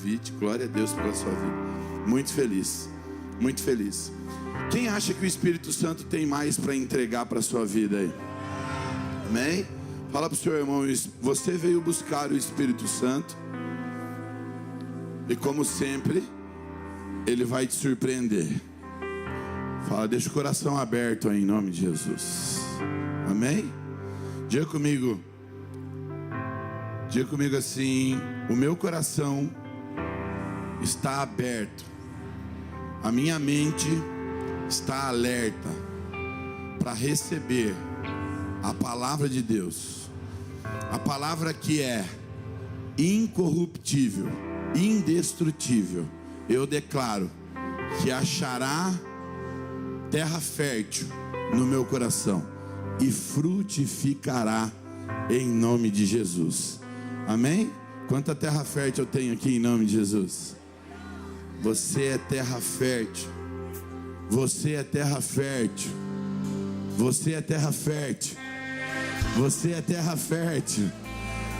convite. Glória a Deus pela sua vida. Muito feliz, muito feliz. Quem acha que o Espírito Santo tem mais para entregar para a sua vida aí? Amém? Fala para o seu irmão, você veio buscar o Espírito Santo e, como sempre, ele vai te surpreender. Fala, deixa o coração aberto aí, em nome de Jesus. Amém? Diga comigo assim: o meu coração está aberto, a minha mente está alerta para receber a palavra de Deus, a palavra que é incorruptível, indestrutível. Eu declaro que achará terra fértil no meu coração e frutificará em nome de Jesus. Amém? Quanta terra fértil eu tenho aqui em nome de Jesus. Você é terra fértil. Você é terra fértil. Você é terra fértil. Você é terra fértil.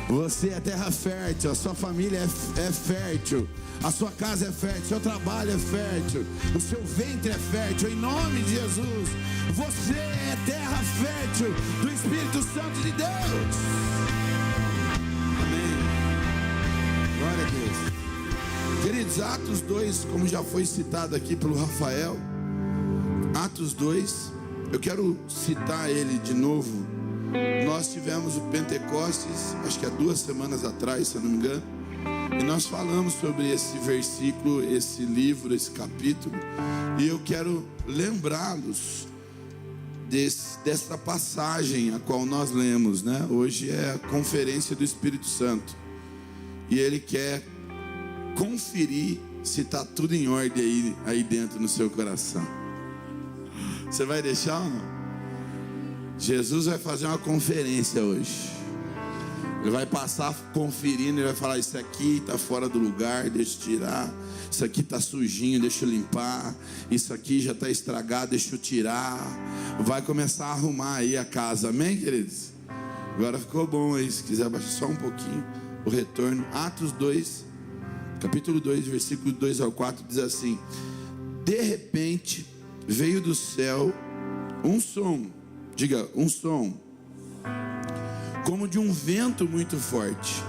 Você é terra fértil. A sua família é fértil. A sua casa é fértil. O seu trabalho é fértil. O seu ventre é fértil. Em nome de Jesus. Você é terra fértil do Espírito Santo de Deus. Amém. Glória a Deus. Queridos, Atos 2, como já foi citado aqui pelo Rafael, Atos 2, eu quero citar ele de novo. Nós tivemos o Pentecostes, acho que há 2 semanas atrás, se eu não me engano, e nós falamos sobre esse versículo, esse livro, esse capítulo, e eu quero lembrá-los dessa passagem a qual nós lemos, né? Hoje é a conferência do Espírito Santo, e ele quer conferir se está tudo em ordem aí dentro no seu coração. Você vai deixar ou não? Jesus vai fazer uma conferência hoje. Ele vai passar conferindo, ele vai falar: isso aqui está fora do lugar, deixa eu tirar. Isso aqui está sujinho, deixa eu limpar. Isso aqui já está estragado, deixa eu tirar. Vai começar a arrumar aí a casa, amém, queridos? Agora ficou bom aí, se quiser baixar só um pouquinho o retorno. Atos 2, capítulo 2, versículo 2 ao 4, diz assim: de repente veio do céu um som, diga, um som, como de um vento muito forte.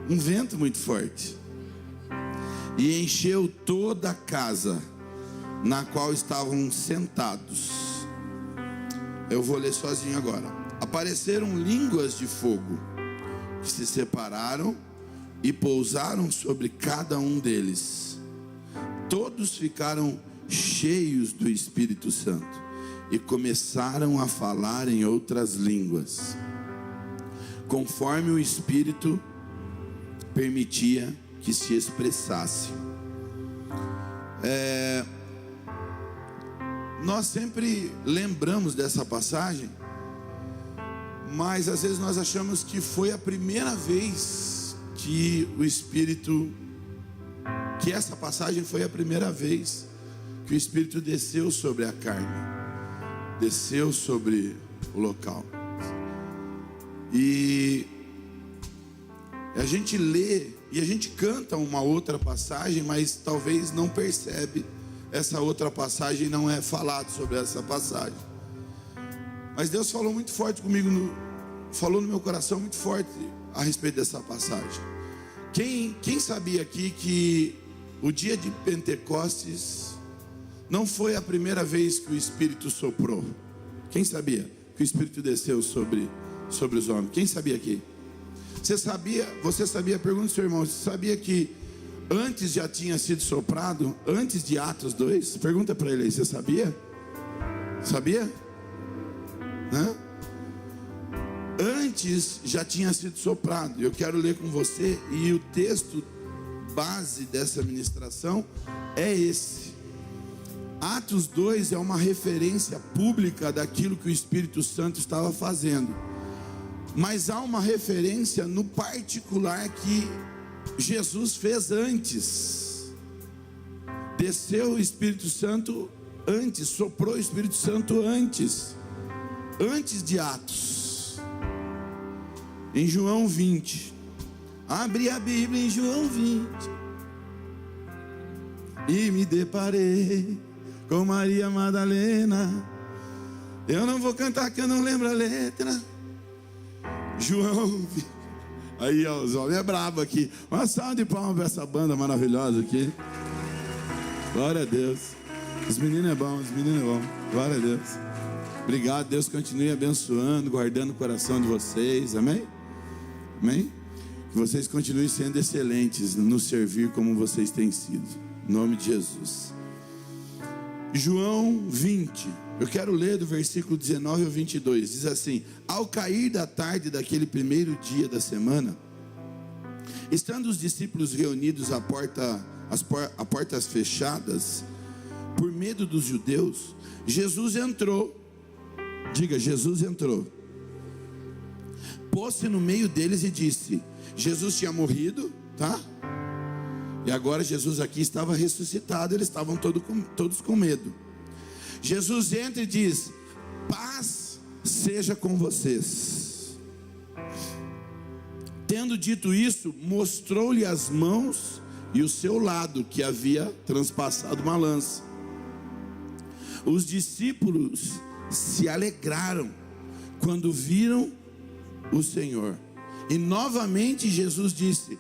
Um vento muito forte. E encheu toda a casa na qual estavam sentados. Eu vou ler sozinho agora. Apareceram línguas de fogo que se separaram e pousaram sobre cada um deles. Todos ficaram cheios do Espírito Santo e começaram a falar em outras línguas, conforme o Espírito permitia que se expressasse. Nós sempre lembramos dessa passagem, mas às vezes nós achamos que foi a primeira vez que o Espírito, que essa passagem foi a primeira vez que o Espírito desceu sobre a carne, desceu sobre o local. E a gente lê e a gente canta uma outra passagem, mas talvez não percebe essa outra passagem, não é falado sobre essa passagem. Mas Deus falou muito forte comigo, falou no meu coração muito forte a respeito dessa passagem. Quem sabia aqui que o dia de Pentecostes não foi a primeira vez que o Espírito soprou? Quem sabia que o Espírito desceu sobre os homens? Quem sabia aqui? Você sabia, pergunta ao seu irmão, você sabia que antes já tinha sido soprado, antes de Atos 2? Pergunta para ele aí, você sabia? Sabia? Hã? Antes já tinha sido soprado. Eu quero ler com você, e o texto base dessa ministração é esse. Atos 2 é uma referência pública daquilo que o Espírito Santo estava fazendo, mas há uma referência no particular que Jesus fez antes. Desceu o Espírito Santo antes, soprou o Espírito Santo antes de Atos. Em João 20, Abri a Bíblia em João 20 e me deparei com Maria Madalena. Eu não vou cantar que eu não lembro a letra. João 20. Aí, ó, os homens é brabo aqui. Uma salva de palmas para essa banda maravilhosa aqui. Glória a Deus. Os meninos é bom, Glória a Deus. Obrigado, Deus continue abençoando, guardando o coração de vocês. Amém? Amém? Que vocês continuem sendo excelentes no servir como vocês têm sido. Em nome de Jesus. João 20. Eu quero ler do versículo 19 ao 22. Diz assim: ao cair da tarde daquele primeiro dia da semana, estando os discípulos reunidos a portas fechadas, por medo dos judeus, Jesus entrou. Diga, Jesus entrou. Pôs-se no meio deles e disse: Jesus tinha morrido, tá? E agora Jesus aqui estava ressuscitado. Eles estavam todos com medo. Jesus entra e diz: paz seja com vocês. Tendo dito isso, mostrou-lhe as mãos e o seu lado, que havia transpassado uma lança. Os discípulos se alegraram quando viram o Senhor. E novamente Jesus disse: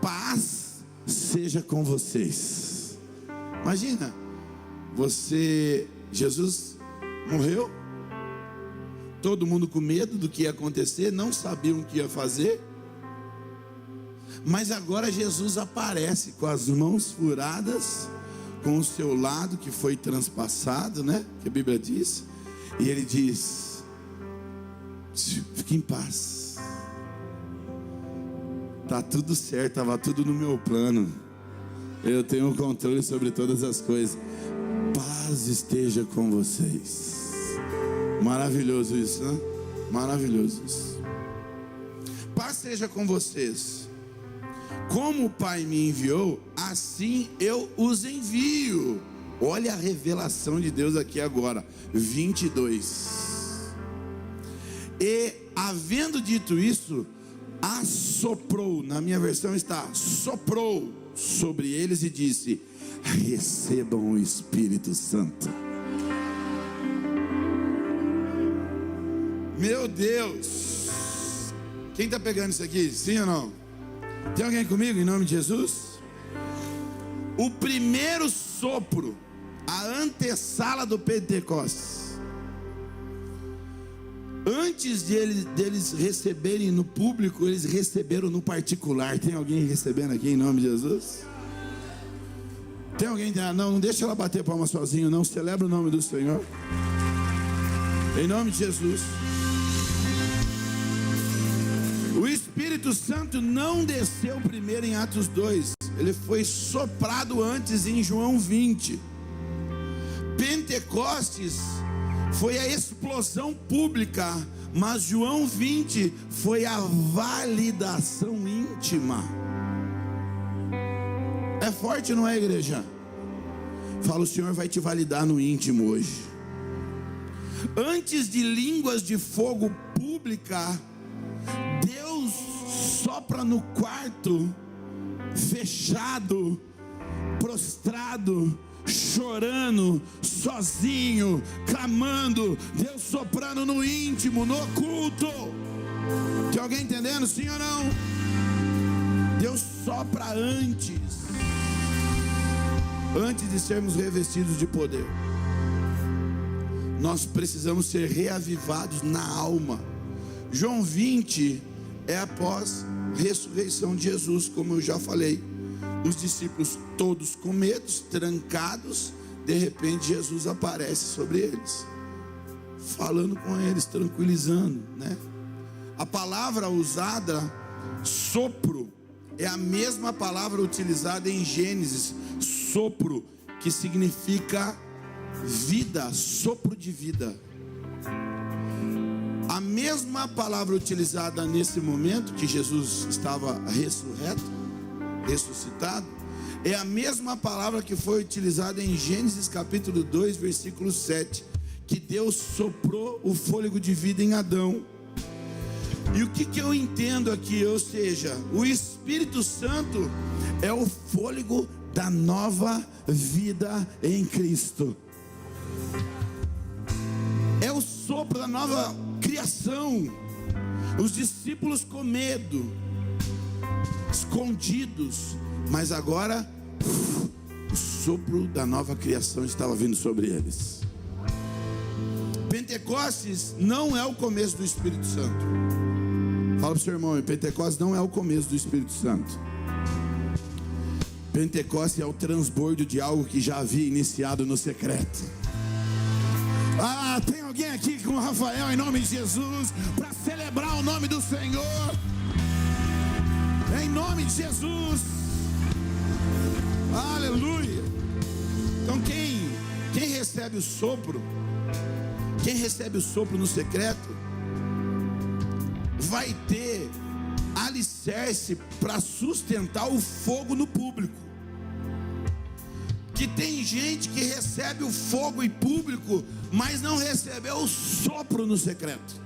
paz seja com vocês. Imagina, Jesus morreu, todo mundo com medo do que ia acontecer, não sabiam o que ia fazer, mas agora Jesus aparece com as mãos furadas, com o seu lado que foi transpassado, né? Que a Bíblia diz, e ele diz: fique em paz, tá tudo certo, estava tudo no meu plano, eu tenho o controle sobre todas as coisas. Paz esteja com vocês. Maravilhoso isso, né? Maravilhoso isso. Paz seja com vocês. Como o Pai me enviou, assim eu os envio. Olha a revelação de Deus aqui agora. 22. E havendo dito isso, assoprou. Na minha versão está: soprou sobre eles e disse: recebam o Espírito Santo. Meu Deus, quem está pegando isso aqui? Sim ou não? Tem alguém comigo em nome de Jesus? O primeiro sopro, a antessala do Pentecostes. Antes deles receberem no público, eles receberam no particular. Tem alguém recebendo aqui em nome de Jesus? Tem alguém? Não deixa ela bater palma sozinho, não. Celebra o nome do Senhor. Em nome de Jesus. O Espírito Santo não desceu primeiro em Atos 2. Ele foi soprado antes em João 20. Pentecostes foi a explosão pública, mas João 20 foi a validação íntima. É forte, não é, igreja? Fala, o Senhor vai te validar no íntimo hoje. Antes de línguas de fogo pública, Deus sopra no quarto, fechado, prostrado, chorando, sozinho, clamando. Deus soprando no íntimo, no oculto. Tem alguém entendendo, sim ou não? Deus sopra antes de sermos revestidos de poder. Nós precisamos ser reavivados na alma. João 20 é após a ressurreição de Jesus, como eu já falei. Os discípulos todos com medo, trancados. De repente Jesus aparece sobre eles, falando com eles, tranquilizando, né? A palavra usada, sopro, é a mesma palavra utilizada em Gênesis, sopro, que significa vida, sopro de vida. A mesma palavra utilizada nesse momento que Jesus estava ressuscitado, é a mesma palavra que foi utilizada em Gênesis capítulo 2, versículo 7, que Deus soprou o fôlego de vida em Adão. E o que eu entendo aqui? Ou seja, o Espírito Santo é o fôlego da nova vida em Cristo. É o sopro da nova criação. Os discípulos com medo, escondidos, mas agora o sopro da nova criação estava vindo sobre eles. Pentecostes não é o começo do Espírito Santo. Fala para o seu irmão, Pentecostes não é o começo do Espírito Santo. Pentecostes é o transbordo de algo que já havia iniciado no secreto. Ah, tem alguém aqui com o Rafael em nome de Jesus para celebrar o nome do Senhor? Em nome de Jesus. Aleluia. Então quem recebe o sopro, quem recebe o sopro no secreto, vai ter alicerce para sustentar o fogo no público. Que tem gente que recebe o fogo em público, mas não recebeu o sopro no secreto.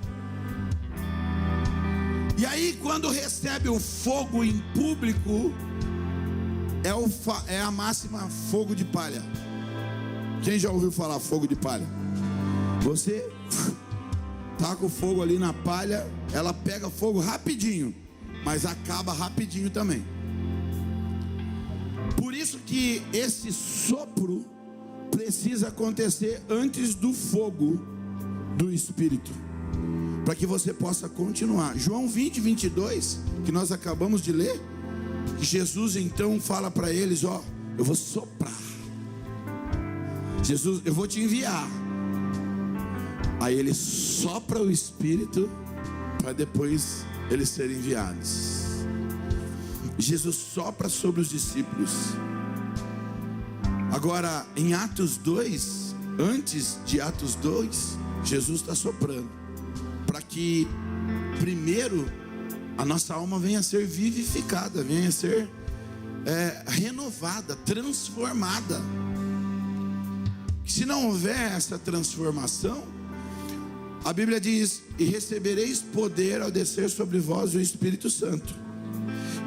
E aí quando recebe o fogo em público, é a máxima fogo de palha. Quem já ouviu falar fogo de palha? Você taca o fogo ali na palha, ela pega fogo rapidinho, mas acaba rapidinho também. Por isso que esse sopro precisa acontecer antes do fogo do Espírito, para que você possa continuar. João 20, 22, que nós acabamos de ler, Jesus então fala para eles, ó, eu vou soprar. Jesus, eu vou te enviar. Aí ele sopra o Espírito para depois eles serem enviados. Jesus sopra sobre os discípulos. Agora em Atos 2, antes de Atos 2, Jesus está soprando para que primeiro a nossa alma venha a ser vivificada, venha a ser renovada, transformada. Se não houver essa transformação, a Bíblia diz: e recebereis poder ao descer sobre vós o Espírito Santo.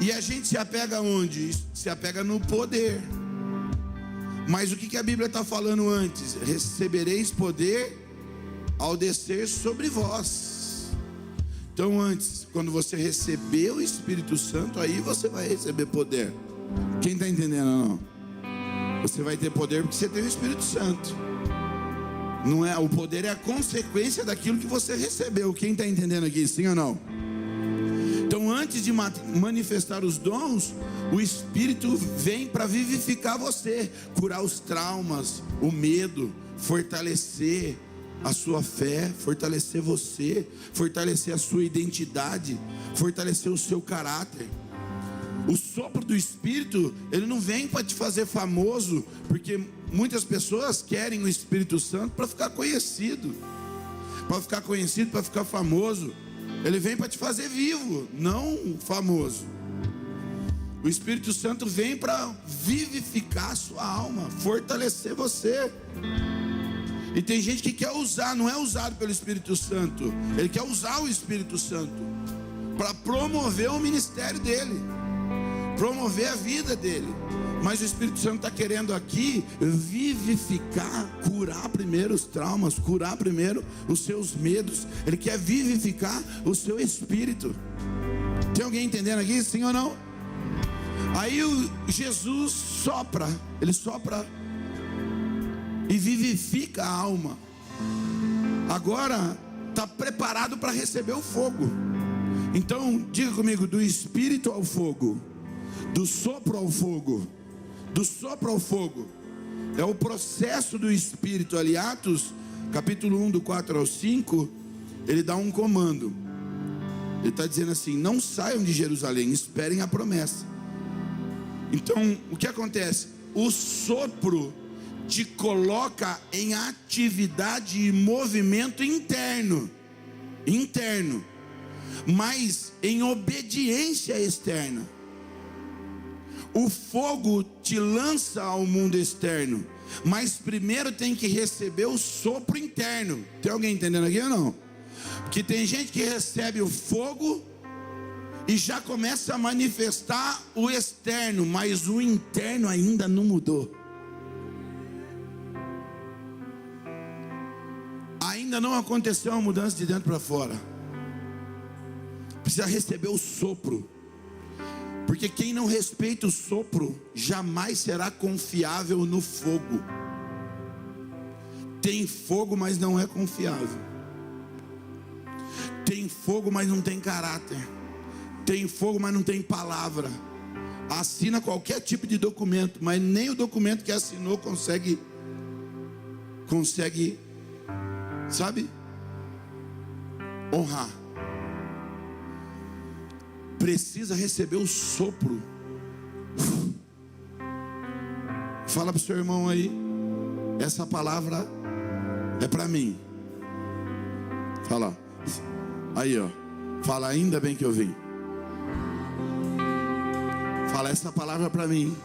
E a gente se apega onde? Se apega no poder. Mas o que a Bíblia está falando antes? Recebereis poder ao descer sobre vós. Então antes, quando você receber o Espírito Santo, aí você vai receber poder. Quem está entendendo não? Você vai ter poder porque você tem o Espírito Santo. Não é, o poder é a consequência daquilo que você recebeu. Quem está entendendo aqui, sim ou não? Então antes de manifestar os dons, o Espírito vem para vivificar você, curar os traumas, o medo, fortalecer a sua fé, fortalecer você, fortalecer a sua identidade, fortalecer o seu caráter. O sopro do Espírito, ele não vem para te fazer famoso, porque muitas pessoas querem o Espírito Santo para ficar conhecido, para ficar famoso. Ele vem para te fazer vivo, não famoso. O Espírito Santo vem para vivificar a sua alma, fortalecer você. E tem gente que quer usar, não é usado pelo Espírito Santo, ele quer usar o Espírito Santo para promover o ministério dele, promover a vida dele. Mas o Espírito Santo está querendo aqui vivificar, curar primeiro os traumas, curar primeiro os seus medos. Ele quer vivificar o seu espírito. Tem alguém entendendo aqui, sim ou não? Aí Jesus sopra, ele sopra e vivifica a alma. Agora está preparado para receber o fogo. Então diga comigo: do espírito ao fogo, do sopro ao fogo, do sopro ao fogo. É o processo do Espírito ali. Atos capítulo 1 do 4 ao 5, ele dá um comando. Ele está dizendo assim: não saiam de Jerusalém, esperem a promessa. Então o que acontece? O sopro te coloca em atividade e movimento interno, mas em obediência externa. O fogo te lança ao mundo externo, mas primeiro tem que receber o sopro interno. Tem alguém entendendo aqui ou não? Porque tem gente que recebe o fogo e já começa a manifestar o externo, mas o interno ainda não mudou. Ainda não aconteceu uma mudança de dentro para fora. Precisa receber o sopro. Porque quem não respeita o sopro jamais será confiável no fogo. Tem fogo, mas não é confiável. Tem fogo, mas não tem caráter. Tem fogo, mas não tem palavra. Assina qualquer tipo de documento, mas nem o documento que assinou consegue, sabe, honrar. Precisa receber o sopro. Fala para o seu irmão aí, essa palavra é para mim. Fala aí, ó. Fala, ainda bem que eu vim. Fala, essa palavra é para mim.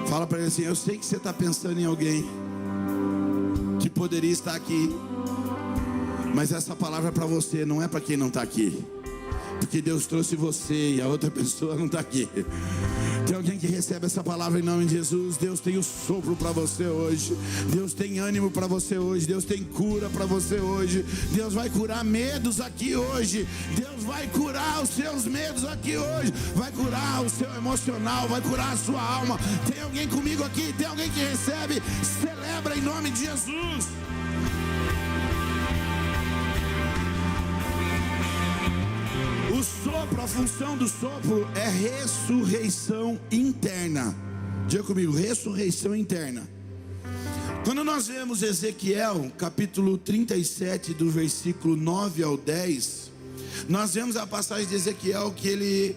Fala para ele assim: eu sei que você está pensando em alguém que poderia estar aqui, mas essa palavra é para você, não é para quem não está aqui. Porque Deus trouxe você e a outra pessoa não está aqui. Tem alguém que recebe essa palavra em nome de Jesus? Deus tem o sopro para você hoje. Deus tem ânimo para você hoje. Deus tem cura para você hoje. Deus vai curar medos aqui hoje. Deus vai curar os seus medos aqui hoje. Vai curar o seu emocional. Vai curar a sua alma. Tem alguém comigo aqui? Tem alguém que recebe? Celebra em nome de Jesus. O sopro, a função do sopro é ressurreição interna. Diga comigo, ressurreição interna. Quando nós vemos Ezequiel, capítulo 37, do versículo 9 ao 10, nós vemos a passagem de Ezequiel que ele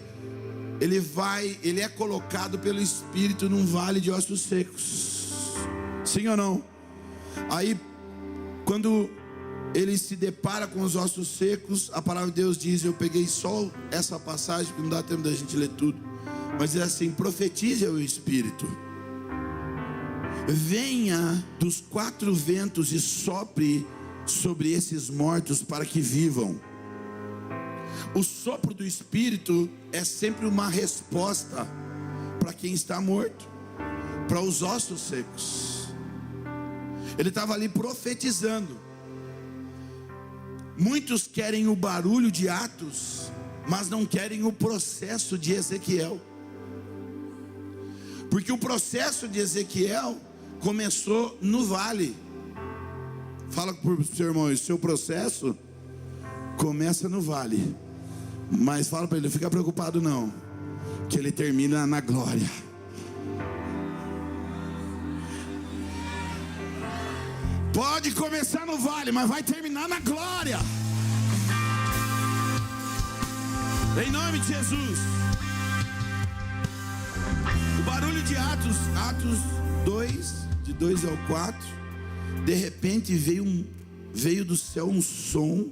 é colocado pelo Espírito num vale de ossos secos. Sim ou não? Aí, quando ele se depara com os ossos secos, a palavra de Deus diz, eu peguei só essa passagem, porque não dá tempo da gente ler tudo, mas é assim: profetize ao Espírito, venha dos quatro ventos e sopre sobre esses mortos para que vivam. O sopro do Espírito é sempre uma resposta para quem está morto, para os ossos secos. Ele estava ali profetizando. Muitos querem o barulho de Atos, mas não querem o processo de Ezequiel. Porque o processo de Ezequiel começou no vale. Fala para o seu irmão, o seu processo começa no vale. Mas fala para ele, não fica preocupado não, que ele termina na glória. Pode começar no vale, mas vai terminar na glória. Em nome de Jesus. O barulho de Atos 2, de 2 ao 4. De repente veio do céu um som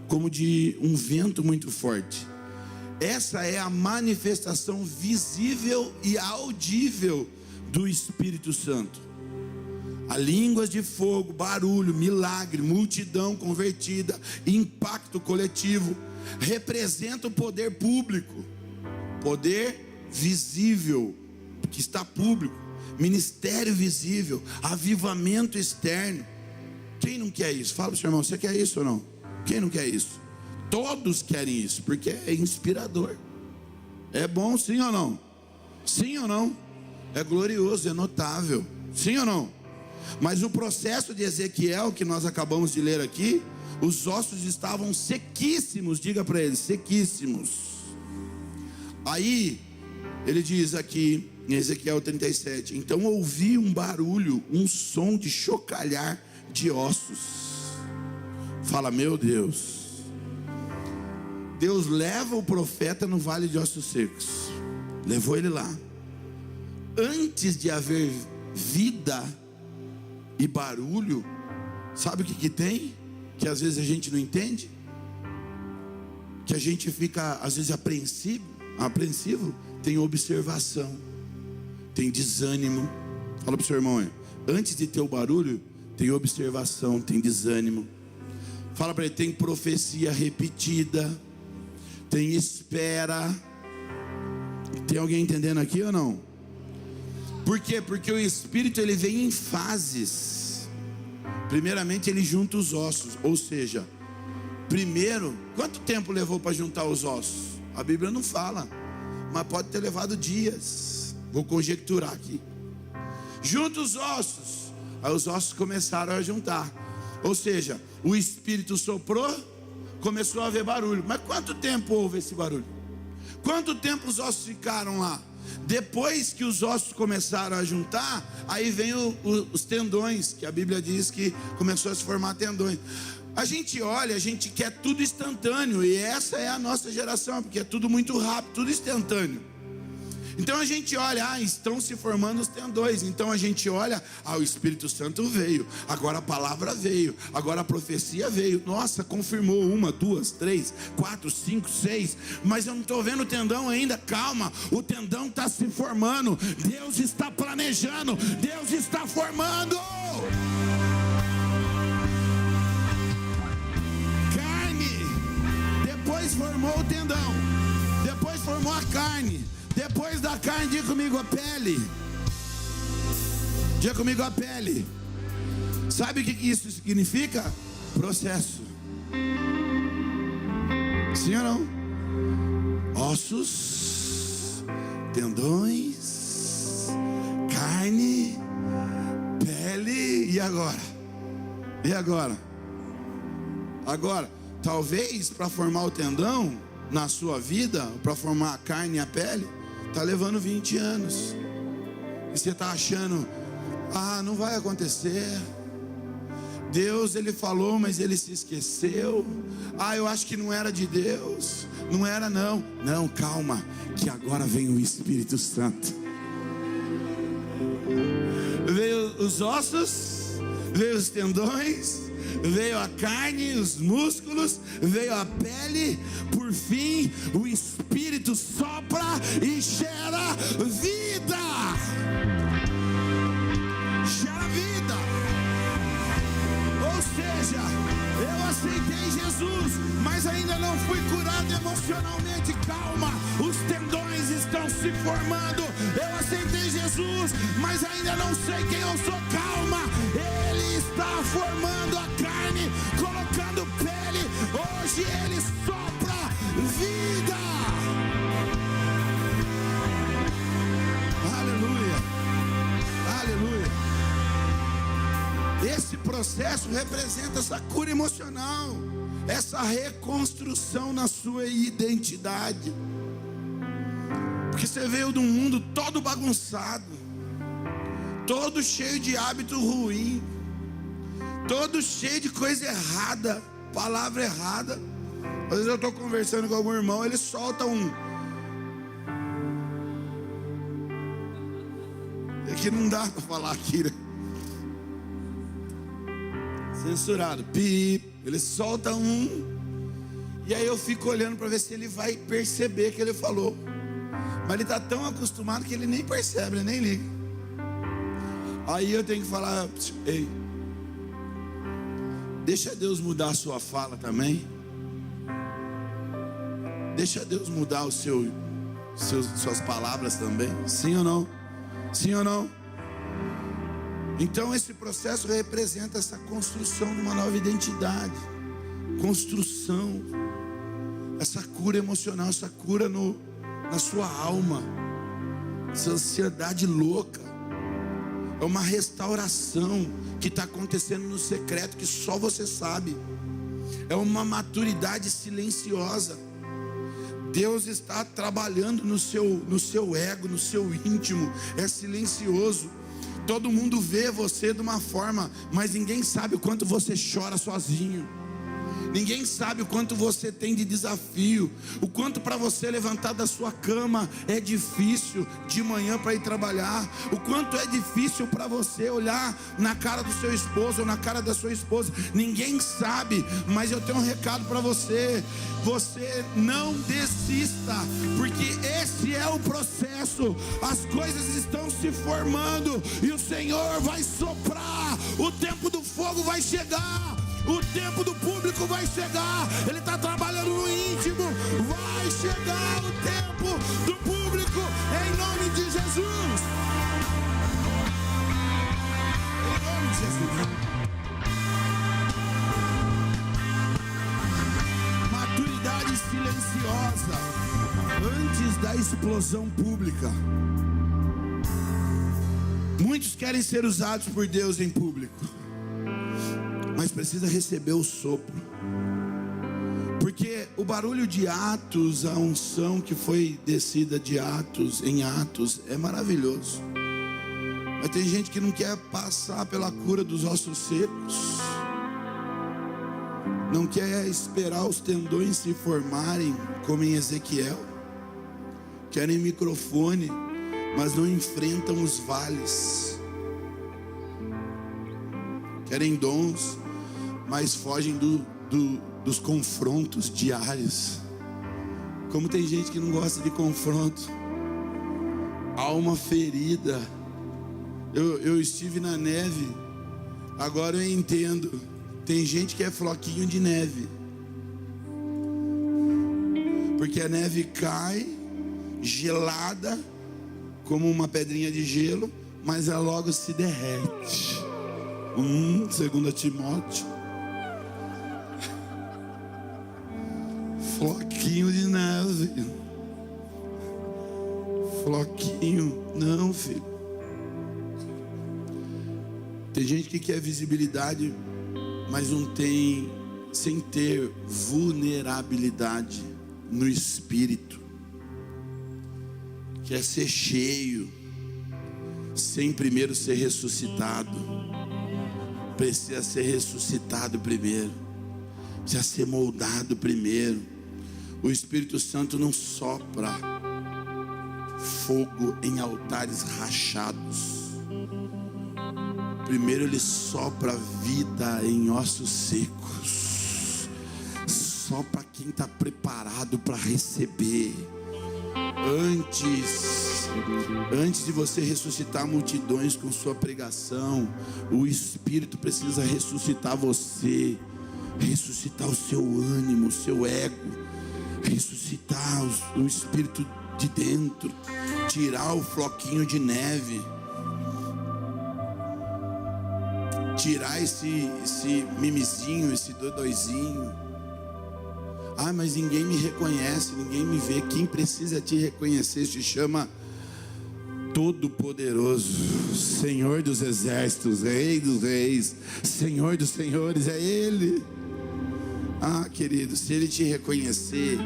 como de um vento muito forte. Essa é a manifestação visível e audível do Espírito Santo. A línguas de fogo, barulho, milagre, multidão convertida, impacto coletivo, representa o poder público, poder visível, que está público, ministério visível, avivamento externo. Quem não quer isso? Fala para o seu irmão, você quer isso ou não? Quem não quer isso? Todos querem isso, porque é inspirador. É bom, sim ou não? Sim ou não? É glorioso, é notável. Sim ou não? Mas o processo de Ezequiel, que nós acabamos de ler aqui, os ossos estavam sequíssimos. Diga para eles, sequíssimos. Aí, ele diz aqui em Ezequiel 37, então ouvi um barulho, um som de chocalhar de ossos. Fala, meu Deus. Deus leva o profeta no vale de ossos secos. Levou ele lá. Antes de haver vida e barulho, sabe o que tem? Que às vezes a gente não entende, que a gente fica às vezes apreensivo. Tem observação, tem desânimo. Fala para o seu irmão aí. Antes de ter o barulho, tem observação, tem desânimo. Fala para ele, tem profecia repetida, tem espera. Tem alguém entendendo aqui ou não? Por quê? Porque o Espírito ele vem em fases. Primeiramente ele junta os ossos, ou seja, primeiro, quanto tempo levou para juntar os ossos? A Bíblia não fala, mas pode ter levado dias. Vou conjecturar aqui. Junta os ossos, aí os ossos começaram a juntar. Ou seja, o Espírito soprou, começou a haver barulho. Mas quanto tempo houve esse barulho? Quanto tempo os ossos ficaram lá? Depois que os ossos começaram a juntar, aí vem os tendões, que a Bíblia diz que começou a se formar tendões. A gente olha, a gente quer tudo instantâneo, e essa é a nossa geração, porque é tudo muito rápido, tudo instantâneo. Então a gente olha, estão se formando os tendões. Então a gente olha, o Espírito Santo veio, agora a palavra veio, agora a profecia veio. Nossa, confirmou 1, 2, 3, 4, 5, 6. Mas eu não estou vendo o tendão ainda. Calma, o tendão está se formando. Deus está planejando, Deus está formando. Carne, depois formou o tendão, depois formou a carne. Depois da carne, diga comigo, a pele. Diga comigo, a pele. Sabe o que isso significa? Processo. Sim ou não? Ossos, tendões, carne, pele. E agora? E agora? Agora, talvez para formar o tendão na sua vida, para formar a carne e a pele, está levando 20 anos. E você está achando, não vai acontecer. Deus, ele falou, mas ele se esqueceu. Eu acho que não era de Deus. Não era não. Não, calma, que agora vem o Espírito Santo. Veio os ossos, veio os tendões, veio a carne, os músculos, veio a pele. Por fim, o Espírito sopra e gera vida. Gera vida. Ou seja, eu aceitei Jesus, mas ainda não fui curado emocionalmente. Calma, os tendões estão se formando. Eu aceitei Jesus, mas ainda não sei quem eu sou. Calma, Ele está formando a carne, colocando pele. Hoje Ele sopra vida. Aleluia, aleluia. Esse processo representa essa cura emocional, essa reconstrução na sua identidade. Porque você veio de um mundo todo bagunçado, todo cheio de hábito ruim, todo cheio de coisa errada, palavra errada. Às vezes eu estou conversando com algum irmão, ele solta é que não dá para falar aqui, né? Censurado, ele solta e aí eu fico olhando para ver se ele vai perceber que ele falou. Mas ele está tão acostumado que ele nem percebe, ele nem liga. Aí eu tenho que falar, ei, deixa Deus mudar a sua fala também. Deixa Deus mudar suas palavras também. Sim ou não? Sim ou não? Então esse processo representa essa construção de uma nova identidade. Construção. Essa cura emocional, essa cura na sua alma. Essa ansiedade louca. É uma restauração que está acontecendo no secreto, que só você sabe. É uma maturidade silenciosa. Deus está trabalhando no seu ego, no seu íntimo. É silencioso. Todo mundo vê você de uma forma, mas ninguém sabe o quanto você chora sozinho. Ninguém sabe o quanto você tem de desafio, o quanto para você levantar da sua cama é difícil de manhã para ir trabalhar, o quanto é difícil para você olhar na cara do seu esposo ou na cara da sua esposa. Ninguém sabe, mas eu tenho um recado para você. Você não desista, porque esse é o processo. As coisas estão se formando e o Senhor vai soprar. O tempo do fogo vai chegar. O tempo do público vai chegar. Ele está trabalhando no íntimo. Vai chegar o tempo do público, em nome de Jesus. Em nome de Jesus. Maturidade silenciosa antes da explosão pública. Muitos querem ser usados por Deus em público, mas precisa receber o sopro. Porque o barulho de Atos, a unção que foi descida de Atos em Atos é maravilhoso. Mas tem gente que não quer passar pela cura dos ossos secos, não quer esperar os tendões se formarem como em Ezequiel. Querem microfone, mas não enfrentam os vales. Querem dons, mas fogem dos confrontos diários. Como tem gente que não gosta de confronto. Alma ferida. Eu estive na neve. Agora eu entendo. Tem gente que é floquinho de neve, porque a neve cai gelada como uma pedrinha de gelo, mas ela logo se derrete. 2 Timóteo. Floquinho de neve. Floquinho. Não, filho. Tem gente que quer visibilidade, mas não tem, sem ter vulnerabilidade no espírito. Quer ser cheio, sem primeiro ser ressuscitado. Precisa ser ressuscitado primeiro. Precisa ser moldado primeiro. O Espírito Santo não sopra fogo em altares rachados. Primeiro ele sopra vida em ossos secos. Só para quem está preparado para receber. Antes de você ressuscitar multidões com sua pregação, o Espírito precisa ressuscitar você, ressuscitar o seu ânimo, o seu ego, ressuscitar o Espírito de dentro, tirar o floquinho de neve, tirar esse mimizinho, esse dodóizinho. Ah, mas ninguém me reconhece, ninguém me vê. Quem precisa te reconhecer se chama Todo-Poderoso, Senhor dos Exércitos, Rei dos Reis, Senhor dos Senhores, é Ele. Ah, querido, se Ele te reconhecer,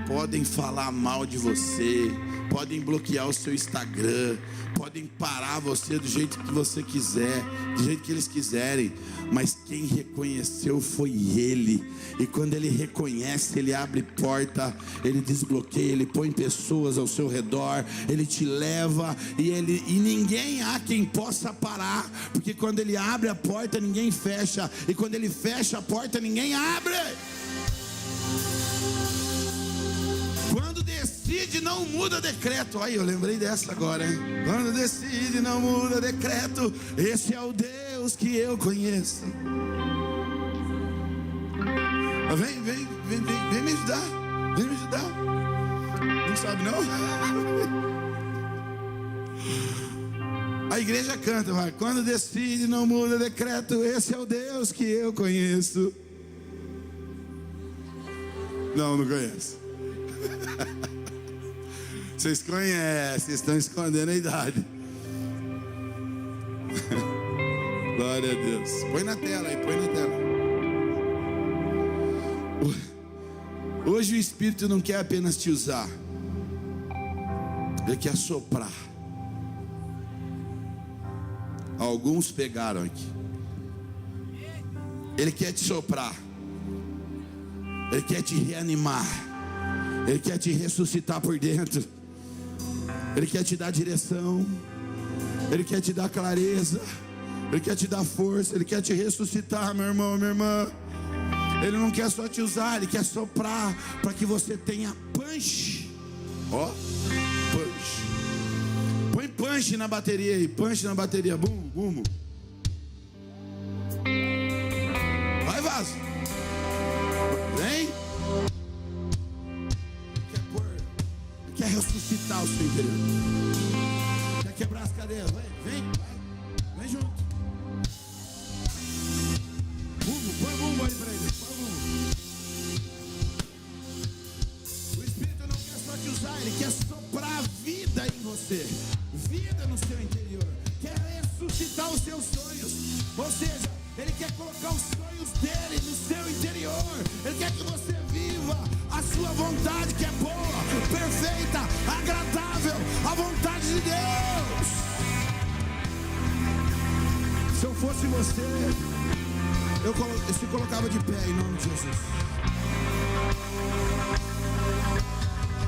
podem falar mal de você, podem bloquear o seu Instagram, podem parar você do jeito que você quiser, do jeito que eles quiserem, mas quem reconheceu foi Ele. E quando Ele reconhece, Ele abre porta, Ele desbloqueia, Ele põe pessoas ao seu redor, Ele te leva, e ninguém há quem possa parar, porque quando Ele abre a porta, ninguém fecha, e quando Ele fecha a porta, ninguém abre. Quando decide, não muda decreto. Aí eu lembrei dessa agora, hein? Quando decide, não muda decreto. Esse é o Deus que eu conheço. Vem me ajudar. Vem me ajudar. Não sabe não? A igreja canta, vai. Quando decide, não muda decreto. Esse é o Deus que eu conheço. Não conheço. Vocês conhecem, estão escondendo a idade. Glória a Deus. Põe na tela aí, põe na tela. Hoje o Espírito não quer apenas te usar, Ele quer soprar. Alguns pegaram aqui. Ele quer te soprar. Ele quer te reanimar. Ele quer te ressuscitar por dentro. Ele quer te dar direção. Ele quer te dar clareza. Ele quer te dar força. Ele quer te ressuscitar, meu irmão, minha irmã. Ele não quer só te usar, Ele quer soprar para que você tenha punch. Ó, punch. Põe punch na bateria aí. Punch na bateria. Bum, bum. Vai. quebrar o seu interior. Quer quebrar as cadeias? Vem junto. Põe bumbo aí pra ele. Põe bumbo. O Espírito não quer só te usar, ele quer soprar vida em você. Vida no seu interior. Quer ressuscitar os seus sonhos. Ou seja, ele quer colocar os sonhos dele no seu interior. Ele quer que você viva a sua vontade, que é boa, perfeita, agradável, a vontade de Deus. Se eu fosse você, eu se colocava de pé em nome de Jesus.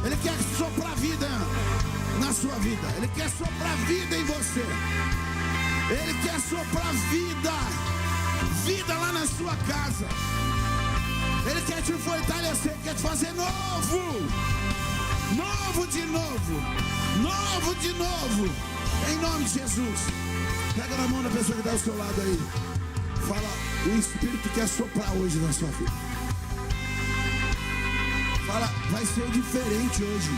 Ele quer soprar vida na sua vida. Ele quer soprar vida em você. Ele quer soprar vida lá na sua casa. Ele quer te fortalecer, quer te fazer novo de novo, em nome de Jesus. Pega na mão da pessoa que está ao seu lado aí. Fala, o Espírito quer soprar hoje na sua vida. Fala, vai ser diferente hoje.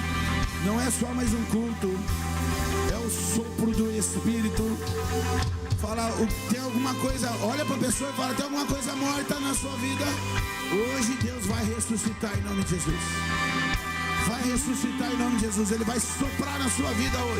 Não é só mais um culto, é o sopro do Espírito. Fala, tem alguma coisa, olha para a pessoa e fala, tem alguma coisa morta na sua vida? Hoje Deus vai ressuscitar em nome de Jesus. Vai ressuscitar em nome de Jesus. Ele vai soprar na sua vida hoje.